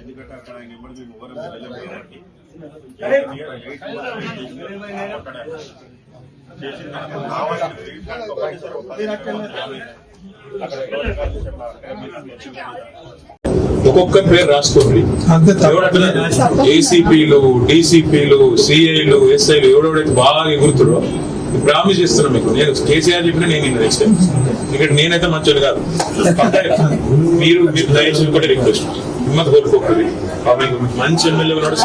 ఎందుకంటే అక్కడ ఆయన ఎవరు మేము ఎవరు వెళ్ళబట్టి ఒక్కొక్కరి పేరు రాసుకోండి. ఏసీపీలు, డీసీపీలు, సిఐలు, ఎస్ఐలు ఎవడెవడైతే బాగా ఎగురుతురో ప్రామిస్ చేస్తున్నాను మీకు. నేను కేసీఆర్ చెప్పిన నేను నెక్స్ట్ ఇక్కడ నేనైతే మంచోని కాదు. మీరు దయచేసి కూడా రిక్వెస్ట్ హిమ్మత్ కోల్పోకూడదు. మంచి ఎమ్మెల్యే ఉన్నాడు.